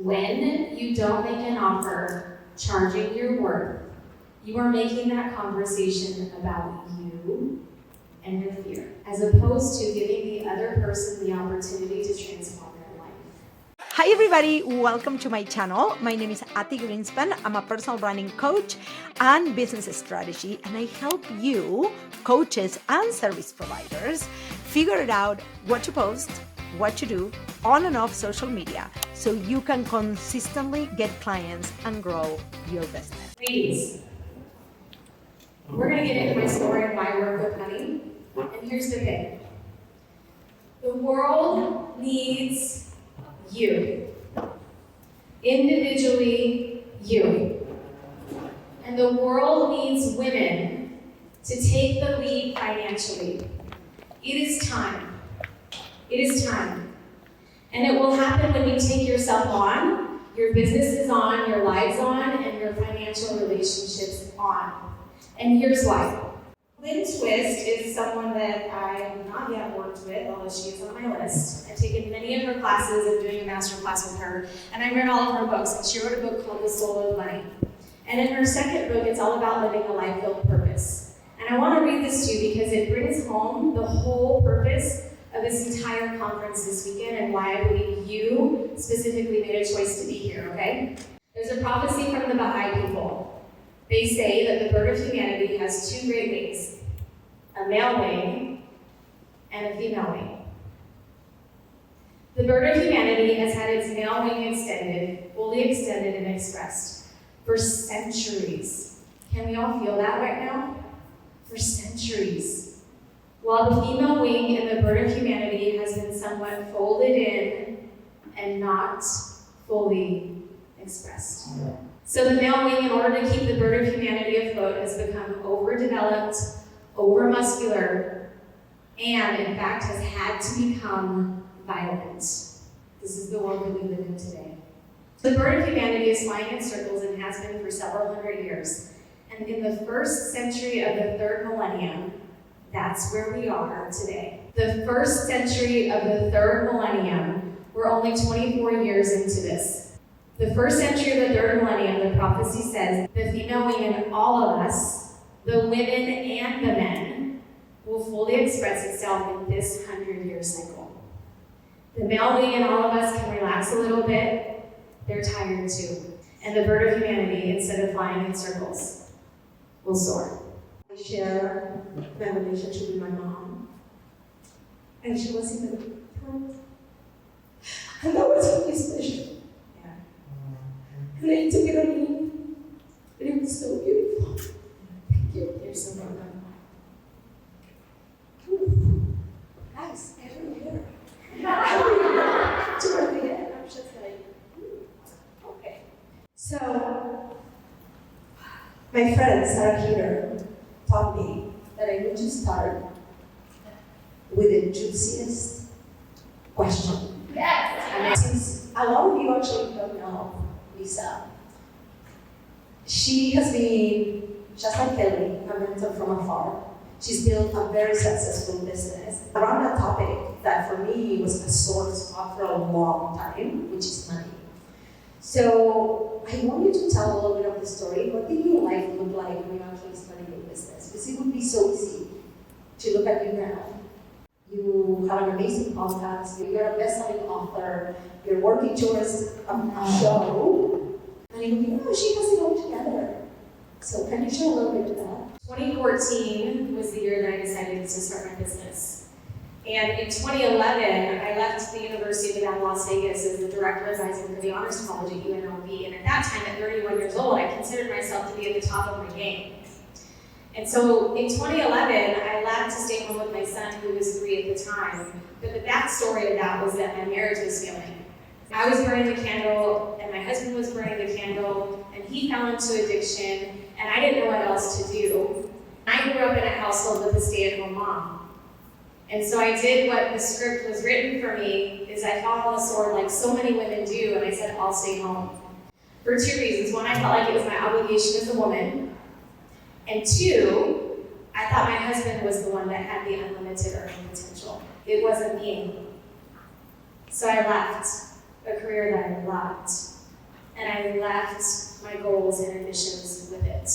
When you don't make an offer charging your worth, you are making that conversation about you and your fear, as opposed to giving the other person the opportunity to transform their life. Hi everybody, welcome to my channel. My name is Ati Greenspan. I'm a personal branding coach and business strategy, and I help you, coaches and service providers, figure it out what to post, what to do on and off social media so you can consistently get clients and grow your business. Ladies, we're going to get into my story of my work with money, and here's the thing. The world needs you. Individually, you. And the world needs women to take the lead financially. It is time. It is time. And it will happen when you take yourself on, your business is on, your lives on, and your financial relationships on. And here's why. Lynn Twist is someone that I have not yet worked with, although she is on my list. I've taken many of her classes. I'm doing a master class with her, and I read all of her books. And she wrote a book called The Soul of Money. And in her second book, it's all about living a life filled with purpose. And I want to read this to you because it brings home the whole purpose of this entire conference this weekend and why I believe you specifically made a choice to be here, okay? There's a prophecy from the Baha'i people. They say that the bird of humanity has two great wings, a male wing and a female wing. The bird of humanity has had its male wing extended, fully extended and expressed for centuries. Can we all feel that right now? For centuries. While the female wing in the bird of humanity has been somewhat folded in and not fully expressed. So the male wing, in order to keep the bird of humanity afloat, has become overdeveloped, overmuscular, and in fact has had to become violent. This is the world that we live in today. The bird of humanity is flying in circles and has been for several hundred years. And in the first century of the third millennium, that's where we are today. The first century of the third millennium, we're only 24 years into this. The first century of the third millennium, the prophecy says, the female wing in all of us, the women and the men, will fully express itself in this 100-year cycle. The male wing in all of us can relax a little bit. They're tired too. And the bird of humanity, instead of flying in circles, will soar. I share my relationship with my mom, and she was in the front. And that was really special. Yeah. And I took it on me, and it was so beautiful. Thank you. You're so welcome. Guys, everywhere. Toward the end, I'm just like, okay. So, my friend Sarah Keener taught me that I need to start with the juiciest question. Yes. And since a lot of you actually don't know Lisa, she has been, just like Kelly, a mentor from afar. She's built a very successful business around a topic that for me was a source for a long time, which is money. So I want you to tell a little bit of the story. What did your life look like when you actually started your business? Because it would be so easy to look at you now. You have an amazing podcast, you're a best-selling author, you're working towards a show, and you would be, oh, she has it all together. So can you share a little bit of that? 2014 was the year that I decided to start my business. And in 2011, I left the University of Nevada, Las Vegas as the director advising for the honors college at UNLV. And at that time, at 31 years old, I considered myself to be at the top of my game. And so in 2011, I left to stay home with my son, who was 3 at the time. But the backstory of that was that my marriage was failing. I was burning the candle, and my husband was burning the candle, and he fell into addiction, and I didn't know what else to do. I grew up in a household with a stay-at-home mom. And so I did what the script was written for me, is I fought on the sword like so many women do, and I said, I'll stay home. For 2 reasons. One, I felt like it was my obligation as a woman. And 2, I thought my husband was the one that had the unlimited earning potential. It wasn't me. So I left a career that I loved. and I left my goals and ambitions with it.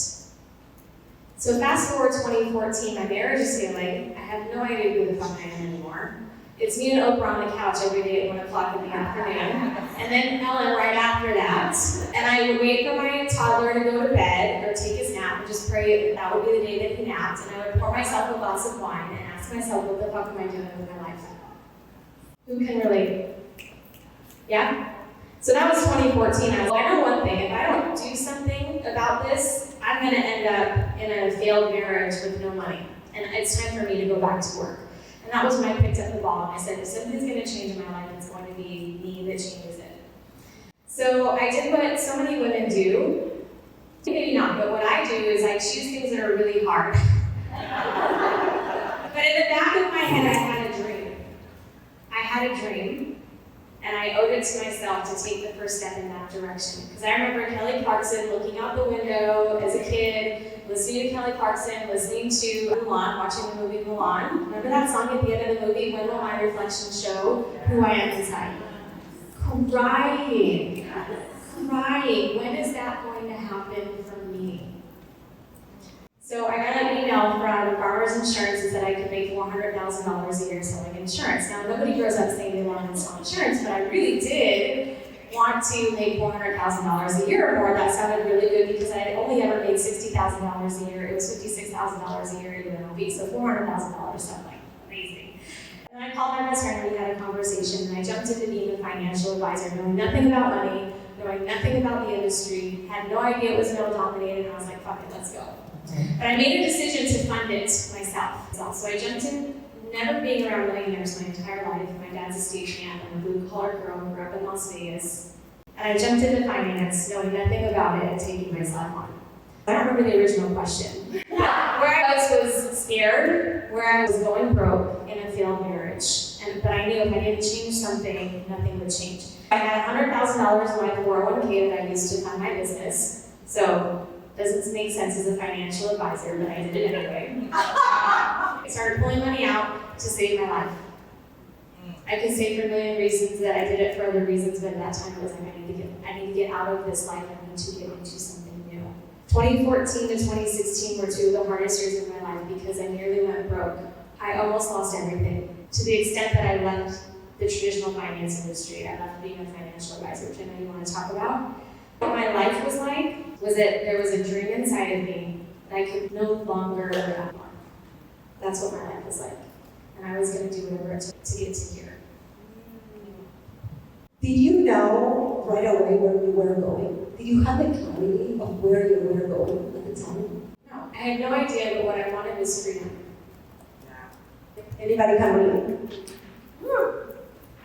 So fast forward 2014, my marriage is failing. I have no idea who the fuck I am anymore. It's me and Oprah on the couch every day at 1 o'clock in the afternoon, and then Ellen right after that. And I would wait for my toddler to go to bed or take his nap and just pray that would be the day that he napped, and I would pour myself a glass of wine and ask myself, what the fuck am I doing with my life? Who can relate? Yeah? So that was 2014. I know one thing, if I don't do something about this, I'm gonna end up in a failed marriage with no money. And it's time for me to go back to work. And that was when I picked up the ball and I said, if something's gonna change in my life, it's going to be me that changes it. So I did what so many women do. Maybe not, but what I do is I choose things that are really hard. But in the back of my head, I had a dream. I had a dream, and I owed it to myself to take the first step in that direction. Because I remember Kelly Clarkson looking out the window as a kid, listening to Kelly Clarkson, listening to Mulan, watching the movie Mulan. Remember that song at the end of the movie, when will my reflection show who I am inside? Crying. When is that going to happen for me? So I got an email from Farmers Insurance that said I could make $400,000 a year selling insurance. Now, nobody grows up saying they want to sell insurance, but I really did want to make $400,000 a year or more. That sounded really good because I had only ever made $60,000 a year. It was $56,000 a year in UNLV, so $400,000 sounded like amazing. And I called my best friend and we had a conversation, and I jumped into being a financial advisor, knowing nothing about money, knowing nothing about the industry, had no idea it was male-dominated, and I was like, fuck it, let's go. But I made a decision to fund it myself. So I jumped in, never being around millionaires my entire life. My dad's a stagehand. I'm a blue-collar girl who grew up in Las Vegas. And I jumped into finance, knowing nothing about it and taking myself on. I don't remember the original question. Where I was scared, where I was going broke in a failed marriage. But I knew if I didn't change something, nothing would change. I had $100,000 in my 401k that I used to fund my business. So doesn't make sense as a financial advisor, but I did it anyway. I started pulling money out to save my life. I could say for a million reasons that I did it for other reasons, but at that time it was like, I need to get out of this life, I need to get into something new. 2014 to 2016 were two of the hardest years of my life because I nearly went broke. I almost lost everything, to the extent that I left the traditional finance industry. I left being a financial advisor, which I know you want to talk about. What my life was like was that there was a dream inside of me that I could no longer ignore. That's what my life was like. And I was going to do whatever it took to get to here. Did you know right away where you were going? Did you have the clarity of where you were going at the time? No, I had no idea, but what I wanted was freedom. Anybody can relate?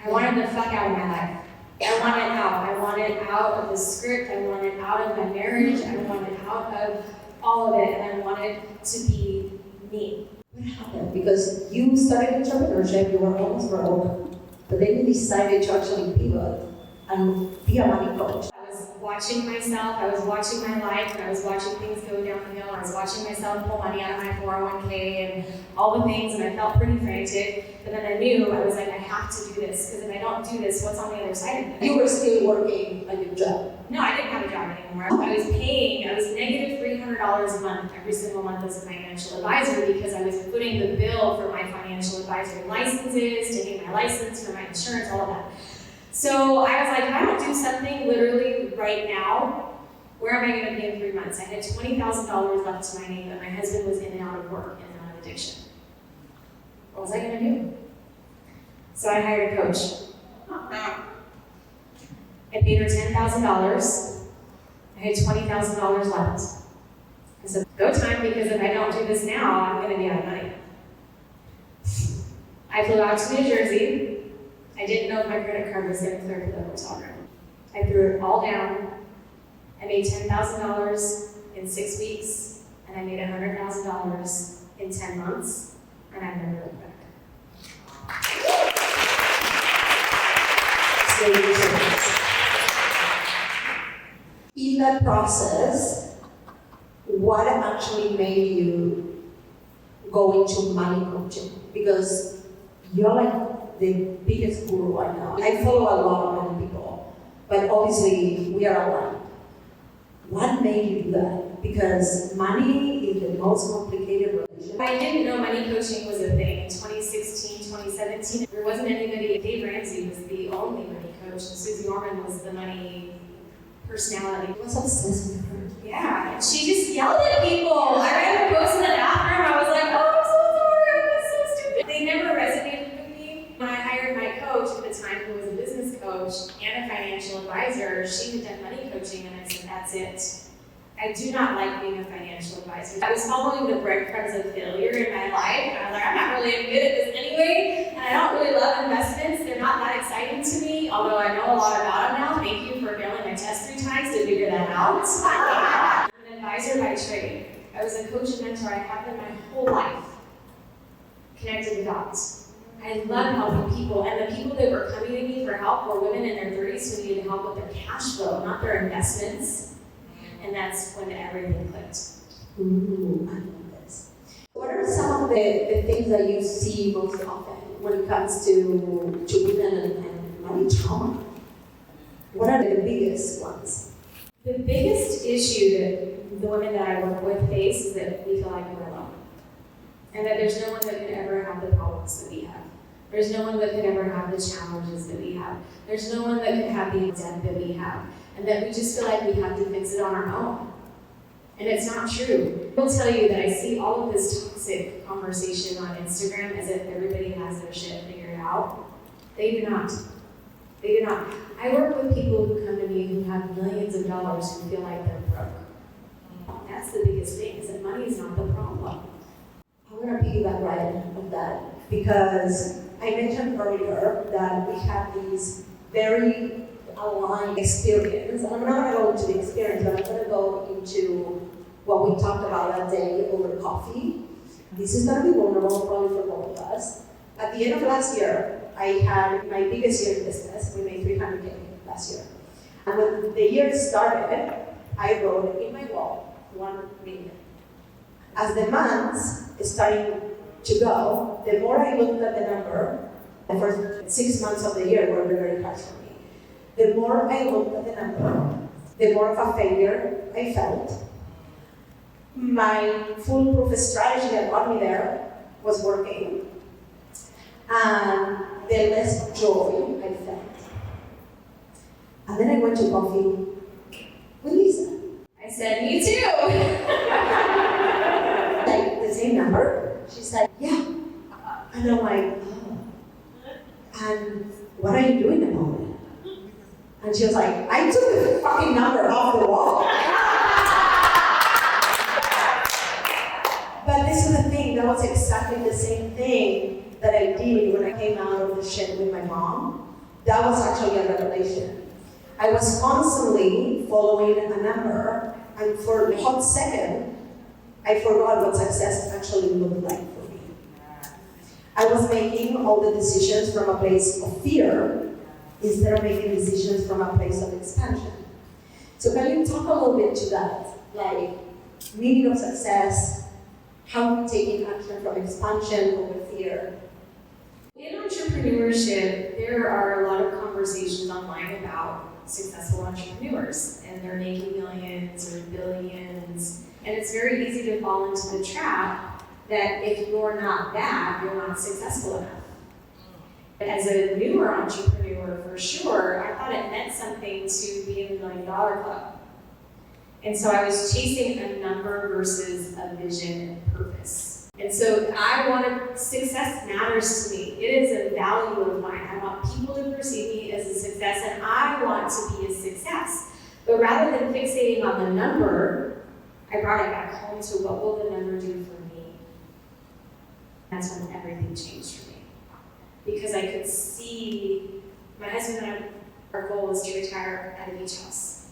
I wanted the fuck out of my life. I wanted out. I wanted out of the script. I wanted out of my marriage. I wanted out of all of it, and I wanted to be me. What happened? Because you started entrepreneurship, you were almost broke, but then you decided to actually pivot and be a money coach. I was watching myself, I was watching my life, and I was watching things go downhill. I was watching myself pull money out of my 401k and all the things, and I felt pretty frantic. But then I knew, I was like, I have to do this, because if I don't do this, what's on the other side of it? You were still working at your job. No, I didn't have a job anymore. I was negative $300 a month every single month as a financial advisor because I was footing the bill for my financial advisory licenses, taking my license for my insurance, all of that. So I was like, if I don't do something literally right now, where am I going to be in 3 months? I had $20,000 left to my name, but my husband was in and out of work and out of addiction. What was I going to do? So I hired a coach. I paid her $10,000. I had $20,000 left. I said, go time, because if I don't do this now, I'm going to be out of money. I flew out to New Jersey. I didn't know if my credit card was going to clear for the hotel room. I threw it all down. I made $10,000 in 6 weeks, and I made $100,000 in 10 months, and I've never looked back. In that process, what actually made you go into money coaching? Because you're like the biggest guru I know. I follow a lot of other people, but obviously we are aligned. What made you do that? Because money is the most complicated relationship. I didn't know money coaching was a thing in 2016, 2017. There wasn't anybody. Dave Ramsey was the only money coach, and Susie Orman was the money personality. I was obsessed with her. Yeah, and she just yelled at people. I read her post in the bathroom. I was like, oh, I'm so sorry. I'm so stupid. They never resonated with me. When I hired my coach at the time, who was a business coach and a financial advisor, she had done money coaching, and I said, that's it. I do not like being a financial advisor. I was following the breadcrumbs of failure in my life, and I was like, I'm not really any good at this anyway, and I don't really love investments. They're not that exciting to me, although I know a lot about them now. Thank you for failing my test 3 times to figure that out. I'm an advisor by trade. I was a coach and mentor. I have been my whole life. Connected the dots. I love helping people, and the people that were coming to me for help were women in their 30s who needed help with their cash flow, not their investments. And that's when everything clicked. Ooh, I love this. What are some of the things that you see most often when it comes to women and money trauma? What are the biggest ones? The biggest issue that the women that I work with face is that we feel like we're alone. And that there's no one that could ever have the problems that we have. There's no one that could ever have the challenges that we have. There's no one that could have the debt that we have. And that we just feel like we have to fix it on our own. And it's not true. I will tell you that I see all of this toxic conversation on Instagram as if everybody has their shit figured out. They do not. They do not. I work with people who come to me who have millions of dollars who feel like they're broke. That's the biggest thing, is that money is not the problem. I want to piggyback right on that because I mentioned earlier that we have these very aligned experience. And I'm not going to go into the experience, but I'm going to go into what we talked about that day over coffee. This is going to be vulnerable probably for both of us. At the end of last year, I had my biggest year in business. We made $300K last year. And when the year started, I wrote in my wall, 1 million. As the months starting to go, the more I looked at the number, the first 6 months of the year were very hard for me. The more I looked at the number, the more of a failure I felt. My foolproof strategy that got me there was working. And the less joy I felt. And then I went to coffee with Lisa. I said, me too. Like the same number? She said, yeah. And I'm like, oh. And what are you doing about it? And she was like, I took the fucking number off the wall. But this is the thing, that was exactly the same thing that I did when I came out of the shit with my mom. That was actually a revelation. I was constantly following a number, and for a hot second, I forgot what success actually looked like for me. I was making all the decisions from a place of fear, instead of making decisions from a place of expansion. So can you talk a little bit to that? Like, meaning of success, how we're taking action from expansion over fear. In entrepreneurship, there are a lot of conversations online about successful entrepreneurs, and they're making millions or billions. And it's very easy to fall into the trap that if you're not that, you're not successful enough. As a newer entrepreneur, for sure, I thought it meant something to be in the $1 million club. And so I was chasing a number versus a vision and purpose. And so I wanted, success matters to me. It is a value of mine. I want people to perceive me as a success, and I want to be a success. But rather than fixating on the number, I brought it back home to what will the number do for me? That's when everything changed for me. Because I could see, my husband and I, our goal was to retire at a beach house.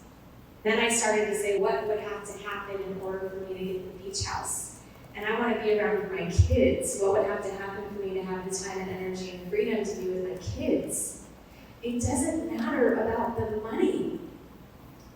Then I started to say, what would have to happen in order for me to get the beach house? And I want to be around my kids. What would have to happen for me to have the time and energy and freedom to be with my kids? It doesn't matter about the money.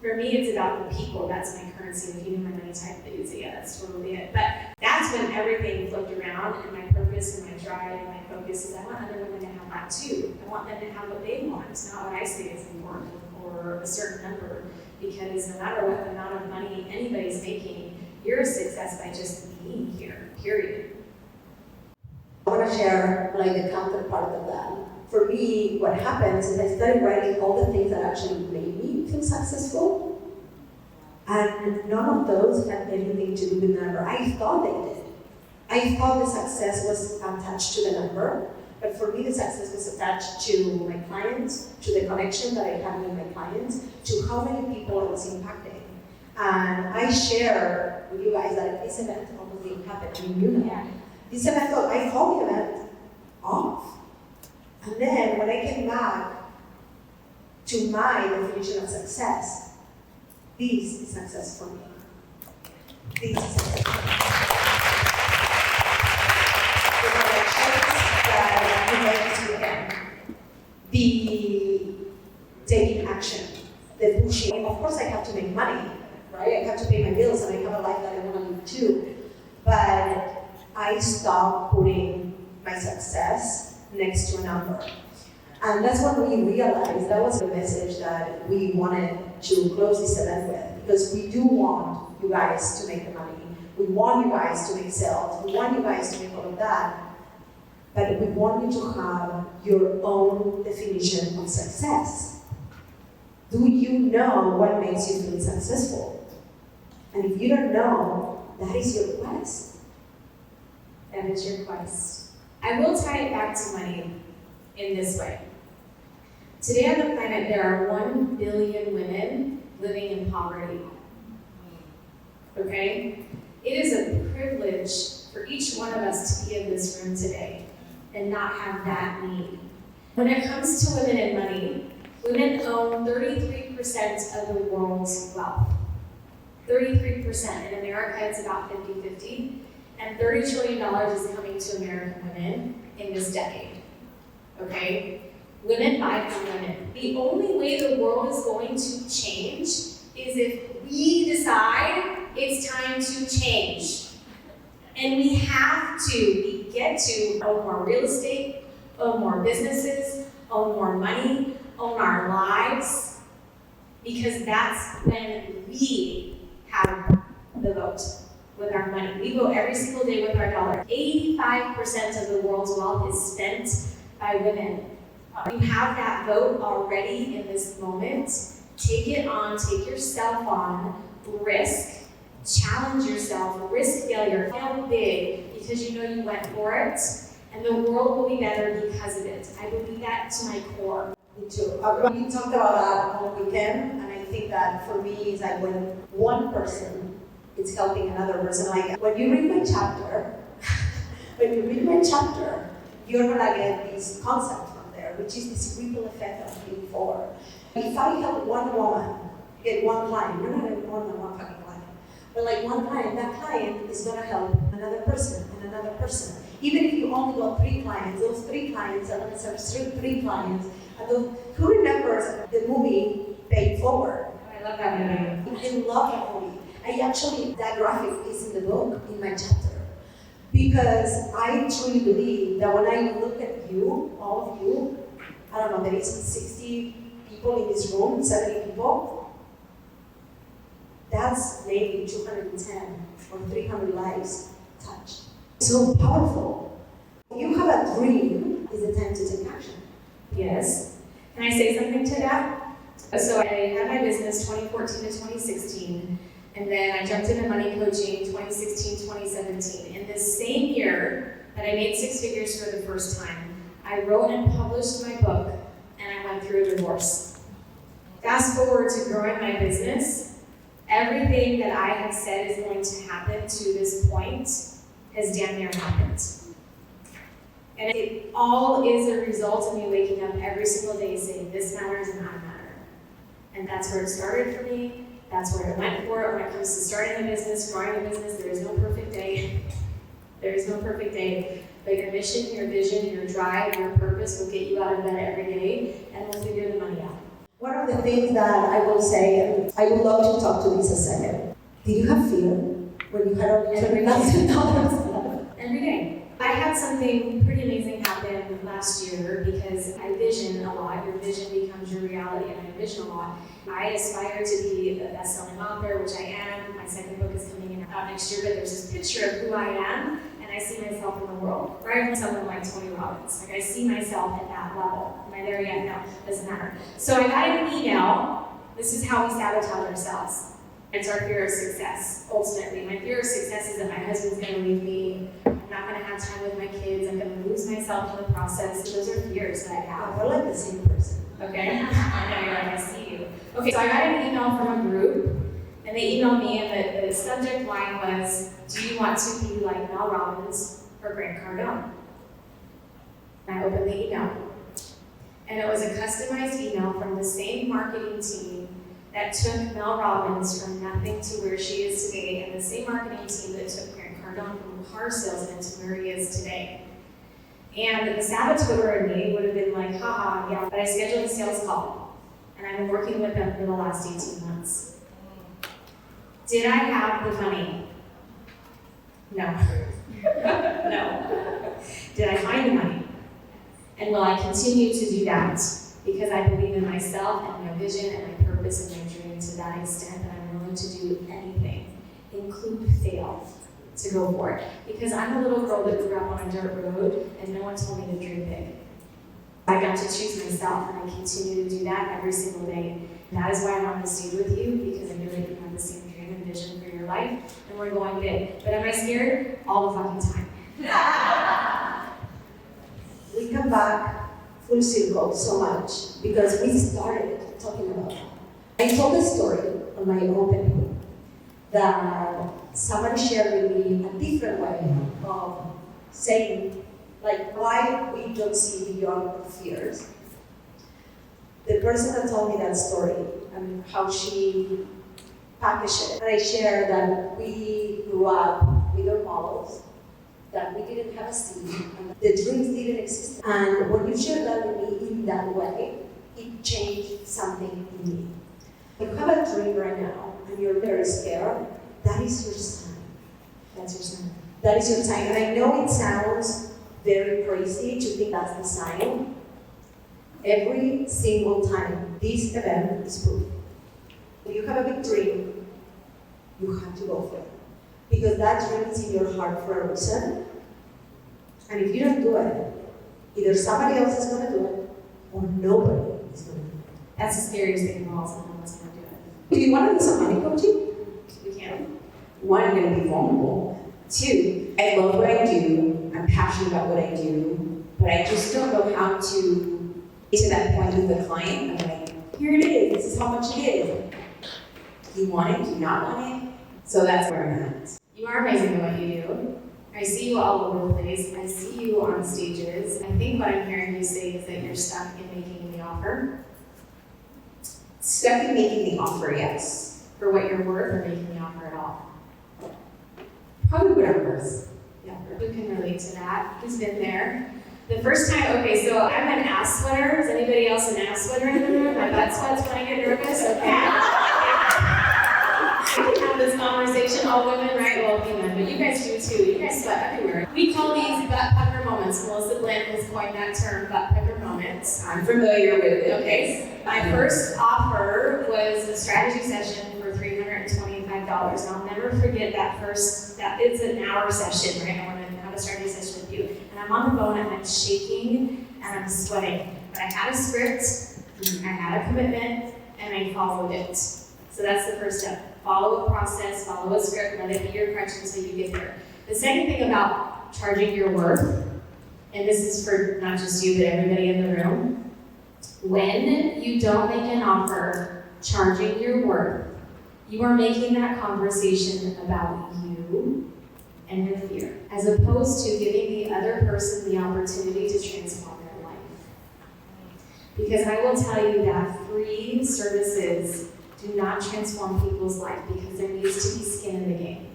For me, it's about the people. That's my currency. If you knew my money type, you'd say, yeah, that's totally it. But that's when everything flipped around, and my purpose and my drive and my focus is I want other women to have that too. I want them to have what they want. It's not what I say is important or for a certain number, because no matter what amount of money anybody's making, you're a success by just being here, period. I want to share like the counterpart of that. For me, what happens is I started writing all the things that actually made me feel successful. And none of those had anything to do with the number. I thought they did. I thought the success was attached to the number, but for me the success was attached to my clients, to the connection that I had with my clients, to how many people I was impacting. And I share with you guys that this event almost didn't happen. I mean, you know. This event, I called the event off. And then when I came back to my definition of success, this is success for me. This is success for me. The connections that you make to them, the taking action, the pushing. Of course I have to make money, right? I have to pay my bills and I have a life that I want to live too. But I stopped putting my success next to a number. And that's what we realized. That was the message that we wanted to close this event with, because we do want you guys to make the money. We want you guys to make sales. We want you guys to make all of that. But we want you to have your own definition of success. Do you know what makes you feel successful? And if you don't know, that is your quest. That is your quest. I will tie it back to money in this way. Today on the planet, there are 1 billion women living in poverty. Okay? It is a privilege for each one of us to be in this room today and not have that need. When it comes to women and money, women own 33% of the world's wealth. 33%. In America, it's about 50-50. And $30 trillion is coming to American women in this decade. Okay? Women buy from women. The only way the world is going to change is if we decide it's time to change. And we have to. We get to own more real estate, own more businesses, own more money, own our lives, because that's when we have the vote. With our money. We vote every single day with our dollar. 85% of the world's wealth is spent by women. You have that vote already in this moment. Take it on, take yourself on, risk, challenge yourself, risk failure, fail big because you know you went for it, and the world will be better because of it. I believe that to my core. Me too. We talked about that all weekend, and I think that for me is like when one person it's helping another person. Like when you read my chapter, you're gonna get this concept from there, which is this ripple effect of moving forward. If I help one woman get one client, you're not even more than one fucking client, but like one client, that client is gonna help another person and another person. Even if you only got 3 clients, those 3 clients are gonna serve 3 clients. And those, who remembers the movie Pay Forward? I love that movie. I love that movie. That graphic is in the book, in my chapter. Because I truly believe that when I look at you, all of you, I don't know, there is 60 people in this room, 70 people, that's maybe 210 or 300 lives touched. So powerful. If you have a dream, it's the time to take action. Yes. Can I say something to that? So I had my business 2014 to 2016. And then I jumped into money coaching 2016, 2017. In this same year that I made 6 figures for the first time, I wrote and published my book, and I went through a divorce. Fast forward to growing my business, everything that I have said is going to happen to this point has damn near happened. And it all is a result of me waking up every single day saying, this matters and I matter. And that's where it started for me. That's where I went for it when it comes to starting a business, growing a business. There is no perfect day. There is no perfect day. But your mission, your vision, your drive, your purpose will get you out of bed every day, and we'll figure the money out. One of the things that I will say, and I would love to talk to Lisa a second. Did you have fear when you had only $20,000? Every day. I had something pretty amazing happen in last year because I vision a lot. Your vision becomes your reality, and I vision a lot. I aspire to be a best-selling author, which I am. My second book is coming out next year, but there's this picture of who I am, and I see myself in the world. Right from someone like Tony Robbins. Like I see myself at that level. Am I there yet? No, doesn't matter. So I got an email. This is how we sabotage ourselves. It's our fear of success, ultimately. My fear of success is that my husband's going to leave me. I'm not going to have time with my kids. I'm going to lose myself in the process. So those are fears that I have. We're like the same person. Okay? I know you're like, I see you. Okay, so I got an email from a group, and they emailed me, and the subject line was, do you want to be like Mel Robbins or Grant Cardone? And I opened the email. And it was a customized email from the same marketing team that took Mel Robbins from nothing to where she is today, and the same marketing team that took Grant Cardone from car salesman to where he is today. And the saboteur in me would have been like, haha, yeah, but I scheduled a sales call, and I've been working with them for the last 18 months. Did I have the money? No. No. Did I find the money? And will I continue to do that? Because I believe in myself and my vision and my purpose and my dream to that extent that I'm willing to do anything, include fail, to go for it. Because I'm a little girl that grew up on a dirt road and no one told me to dream big. I got to choose myself, and I continue to do that every single day. And that is why I'm on the stage with you, because I know that you have the same dream and vision for your life, and we're going big. But am I scared? All the fucking time. We come back full circle so much because we started talking about that. I told a story on my opening that someone shared with me a different way of saying, like, why we don't see beyond our fears. The person that told me that story and how she packaged it, and I shared that we grew up with our models, that we didn't have a seed, and the dreams didn't exist. And when you shared that with me in that way, it changed something in me. If you have a dream right now, and you're very scared, that is your sign. That's your sign. That is your sign. And I know it sounds very crazy to think that's the sign. Every single time this event is proof. If you have a big dream, you have to go for it. Because that dream is in your heart for a reason. And if you don't do it, either somebody else is going to do it, or nobody is going to do it. That's the scariest thing of all, so no one's going to do it. Do you want to do some money coaching? We can. One, I'm going to be vulnerable. Two, I love what I do. I'm passionate about what I do. But I just don't know how to get to that point with the client. I'm like, here it is. This is how much it is. Do you want it? Do you not want it? So that's where I'm at. You are amazing at what you do. I see you all over the place. I see you on stages. I think what I'm hearing you say is that you're stuck in making the offer. Stuck in making the offer, yes. For what you're worth, or making the offer at all. Probably whatever's. Yeah, who can relate to that? Who's been there? The first time, okay, so I'm an ass sweater. Is anybody else an ass sweater in the room? My butt sweats when I get nervous, okay? We can have this conversation, all women, right? Well, women, but you guys do too. You guys sweat everywhere. We call these butt pucker moments. Melissa Bland has coined that term, butt pucker moments. I'm familiar with it. Okay. My first offer was a strategy session for $325. And I'll never forget it's an hour session, right? I want to have a strategy session with you. And I'm on the phone and I'm shaking and I'm sweating. But I had a script, I had a commitment, and I followed it. So that's the first step. Follow a process, follow a script, let it be your crutch until you get there. The second thing about charging your worth, and this is for not just you, but everybody in the room, when you don't make an offer charging your worth, you are making that conversation about you and your fear, as opposed to giving the other person the opportunity to transform their life. Because I will tell you that free services do not transform people's life, because there needs to be skin in the game.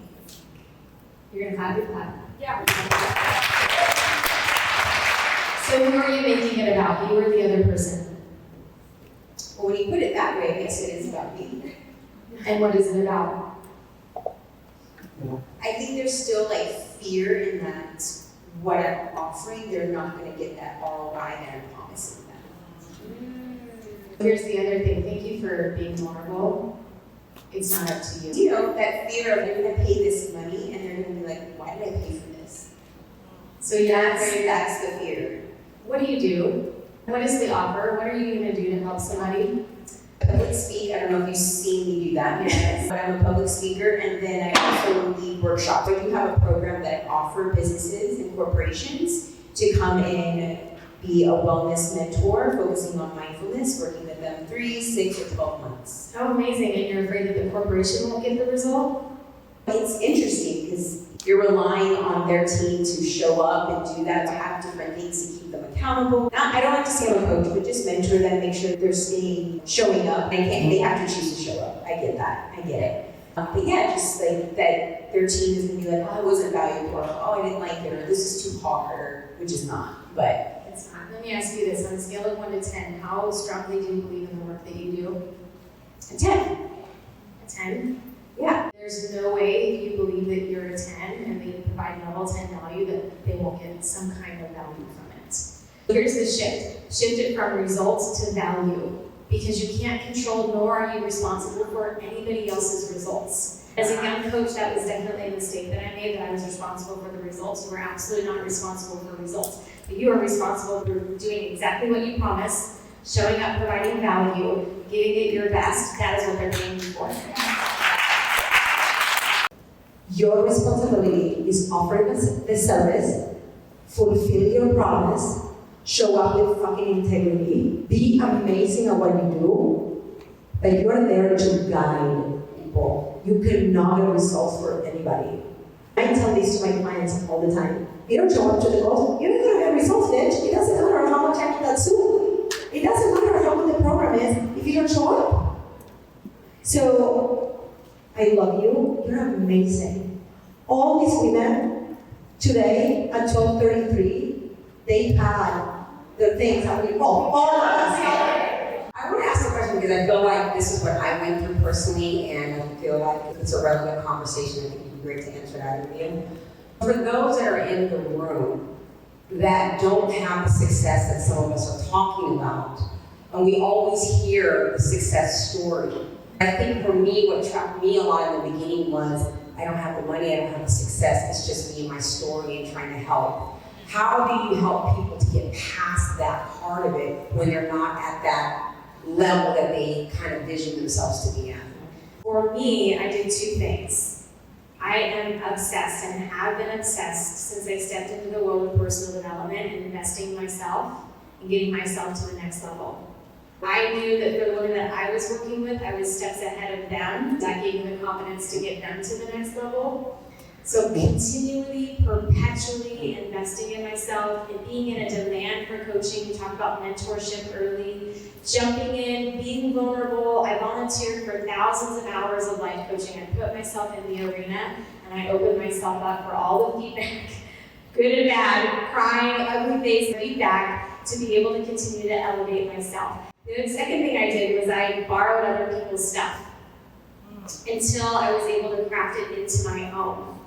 You're gonna clap your clap. Yeah. So who are you making it about? You or the other person? Well, when you put it that way, I guess it is about me. And what is it about? I think there's still like fear in that what I'm offering, they're not going to get that ROI that I'm promising them. Here's the other thing. Thank you for being vulnerable. It's not up to you. You know, that fear of they're going to pay this money and they're going to be like, why did I pay for this? So That's the fear. what do you do? What is the offer? What are you going to do to help somebody? Public speak, I don't know if you've seen me do that, yes. But I'm a public speaker, and then I also lead workshops. I do have a program that I offer businesses and corporations to come in, be a wellness mentor, focusing on mindfulness, working with them 3, 6, or 12 months. How amazing, and you're afraid that the corporation won't get the result? It's interesting because you're relying on their team to show up and do that, to have different things to keep them accountable. I don't like to say I'm a coach, but just mentor them, make sure that they're showing up. They have to choose to show up. I get that. I get it. But yeah, just like that their team is going to be like, oh, it wasn't valuable, or oh, I didn't like it, or this is too hard, or which is not. But It's not. Let me ask you this. On a scale of 1 to 10, how strongly do you believe in the work that you do? a 10. A 10? Yeah. There's no way if you believe that you're a 10 and that you provide level 10 value that they won't get some kind of value from it. Here's the shift. Shift it from results to value, because you can't control nor are you responsible for anybody else's results. As a young coach, that was definitely a mistake that I made, that I was responsible for the results. You were absolutely not responsible for results. But you are responsible for doing exactly what you promised, showing up, providing value, giving it your best. That is what they're paying you for. Your responsibility is offering the service, fulfill your promise, show up with fucking integrity, be amazing at what you do, but you're there to guide people. You cannot get results for anybody. I tell this to my clients all the time. You don't show up to the calls, you're not gonna get results, bitch. It doesn't matter how much I can that soup. It doesn't matter how good the program is if you don't show up. So, I love you, you're amazing. All these women today at 12:33, they had the things that we all of us. I want to ask a question because I feel like this is what I went through personally, and I feel like if it's a relevant conversation, I think it'd be great to answer that with you. For those that are in the room that don't have the success that some of us are talking about, and we always hear the success story. I think for me, what attracted me a lot in the beginning was, I don't have the money, I don't have the success, it's just me and my story and trying to help. How do you help people to get past that part of it when they're not at that level that they kind of vision themselves to be at? For me, I did 2 things. I am obsessed and have been obsessed since I stepped into the world of personal development and investing in myself and getting myself to the next level. I knew that for the women that I was working with, I was steps ahead of them. That gave me the confidence to get them to the next level. So continually, perpetually investing in myself and being in a demand for coaching. We talked about mentorship early. Jumping in, being vulnerable. I volunteered for thousands of hours of life coaching. I put myself in the arena and I opened myself up for all the feedback, good and bad, crying, ugly face feedback, to be able to continue to elevate myself. The second thing I did was I borrowed other people's stuff until I was able to craft it into my own.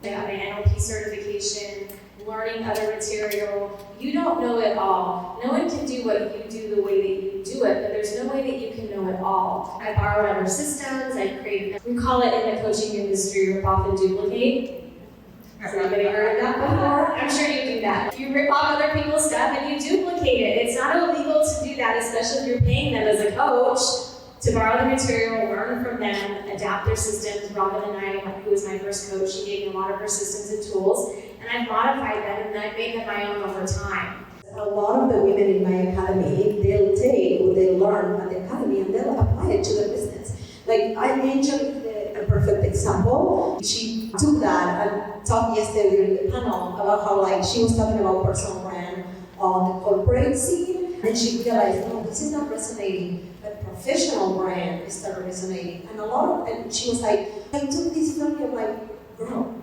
I got my NLP certification, learning other material. You don't know it all. No one can do what you do the way that you do it, but there's no way that you can know it all. I borrowed other systems, I created them. We call it in the coaching industry, rip off and duplicate. Has anybody heard of that before? I'm sure you do that. You rip off other people's stuff and you duplicate it. It's not illegal to do that, especially if you're paying them as a coach to borrow the material, learn from them, adapt their systems. Robin and I, who was my first coach, she gave me a lot of her systems and tools, and I've modified them and I've made them my own over time. A lot of the women in my academy, they'll take what they learn at the academy and they'll apply it to their business. Like I mentioned a perfect example. She took that and talked yesterday during the panel about how like she was talking about personal brand on the corporate scene, and she realized, no, this is not resonating. But professional brand started resonating, and she was like, I took this from you. I'm like, girl,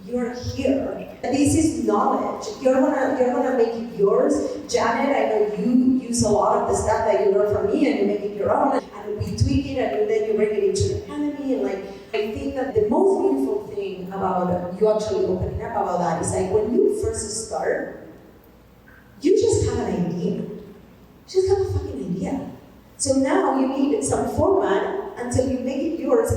you're here. This is knowledge. You're gonna make it yours. Janet, I know you use a lot of the stuff that you learn from me and you make it your own, and we tweak it and then you bring it into the academy, and like I think that the most beautiful thing about you actually opening up about that is like when you first start, you just have an idea. You just have a fucking idea. So now you need some format until you make it yours.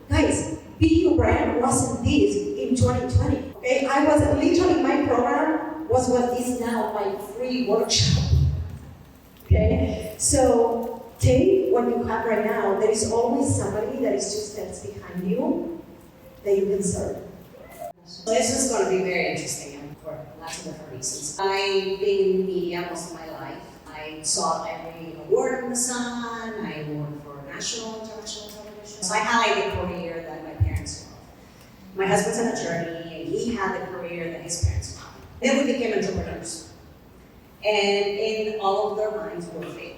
Guys, Be Your Brand wasn't this in 2020. Okay, I was literally, my program was what is now my free workshop. Okay, so take what you have right now. There is always somebody that is 2 steps behind you that you can serve. So this is going to be very interesting for lots of different reasons. I've been in media most of my life. I saw every award under the sun. I worked for national, international television. So I had a career that my parents loved. My husband's an attorney, and he had the career that his parents loved. Then we became entrepreneurs. And in all of their minds, we were a failure.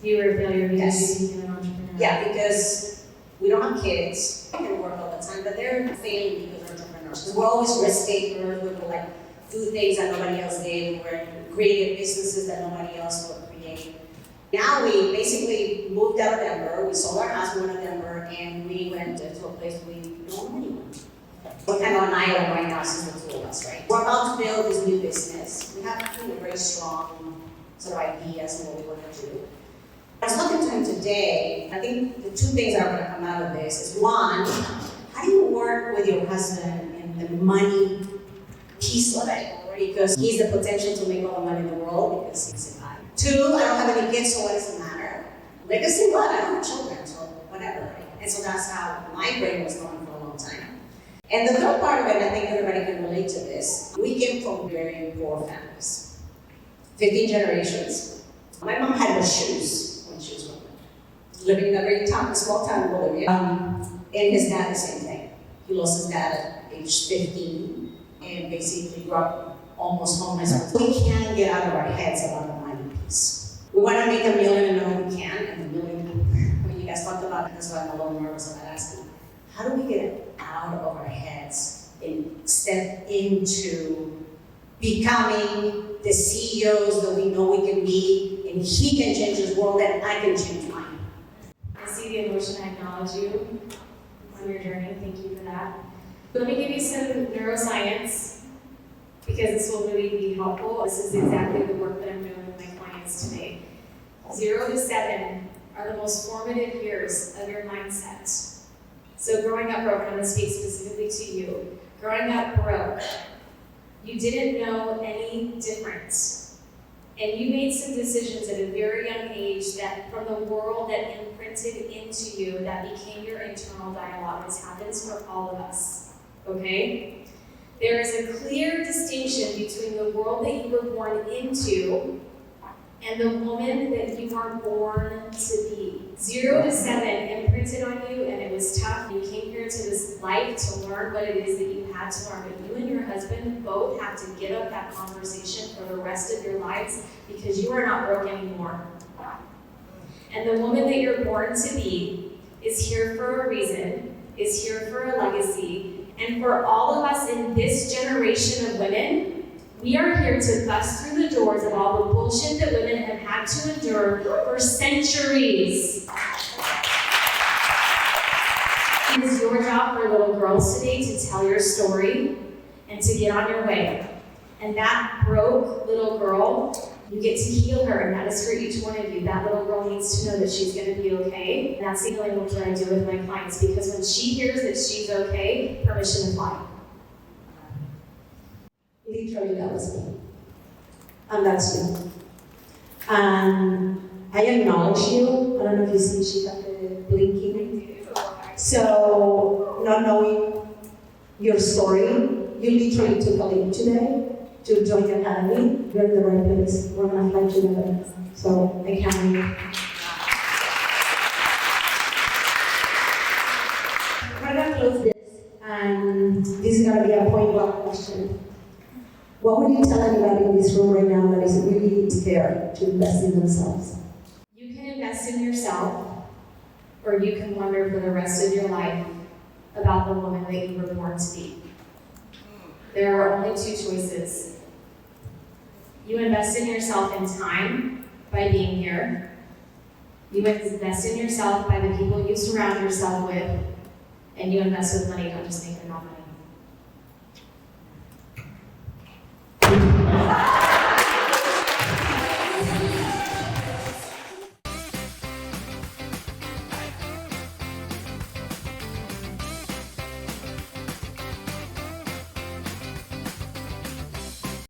You were a failure because Yes. you became an entrepreneur. Yeah, because we don't have kids. We can work all the time, but they're failing because they're entrepreneurs. Because we're always risk takers. We would like do things that nobody else did. We were creative businesses that nobody else would create. Now we basically moved out of Denver. We sold our house, we went to Denver, and we went to a place we don't know anyone. We're kind of on an island right now since the two of us, right? We're about to build this new business. We have very strong sort of ideas on what we want to do. I was talking to him today. I think the 2 things that are going to come out of this is, one, how do you work with your husband in the money piece of it? Because he's the potential to make all the money in the world because he's a guy. 2, I don't have any kids, so what does it matter? Legacy, what? I don't have children, so whatever, right? And so that's how my brain was going for a long time. And the third part of it, I think everybody can relate to this. We came from very poor families. 15 generations. My mom had no shoes when she was born. Living in a very small town in Bolivia. And his dad, the same thing. He lost his dad at age 15 and basically grew up almost homeless. We can't get out of our heads about the money piece. We want to make $1 million and know we can, and $1 million, when you guys talked about it, that's why I'm a little nervous about asking. How do we get it out of our heads and step into becoming the CEOs that we know we can be, and he can change his world and I can change mine? I see the emotion. I acknowledge you on your journey. Thank you for that. Let me give you some neuroscience because this will really be helpful. This is exactly the work that I'm doing with my clients today. 0 to 7 are the most formative years of your mindset. So growing up broke, I'm going to speak specifically to you. Growing up broke, you didn't know any difference. And you made some decisions at a very young age that from the world that imprinted into you, that became your internal dialogue. This happens for all of us, okay? There is a clear distinction between the world that you were born into and the woman that you are born to be. 0 to 7 imprinted on you, and it was tough. You came here to this life to learn what it is that you had to learn. But you and your husband both have to give up that conversation for the rest of your lives because you are not broke anymore. And the woman that you're born to be is here for a reason, is here for a legacy. And for all of us in this generation of women, we are here to bust through the doors of all the bullshit that women have had to endure for centuries. It is your job for little girls today to tell your story and to get on your way. And that broke little girl, you get to heal her, and that is for each one of you. That little girl needs to know that she's going to be okay. And that's the healing work that I do with my clients, because when she hears that she's okay, permission to fly. Literally, that was me. And that's you. And I acknowledge you. I don't know if you see, she got the blinking. So, not knowing your story, you literally took a leap today to join the academy. You're in the right place. We're going to fly together. So, I can't wait. We're going to close this. And this is going to be a point blank question. What would you tell anybody in this room right now that is really scared to invest in themselves? You can invest in yourself, or you can wonder for the rest of your life about the woman that you were born to be. There are only 2 choices. You invest in yourself in time by being here. You invest in yourself by the people you surround yourself with. and you invest with money, don't just make them more money.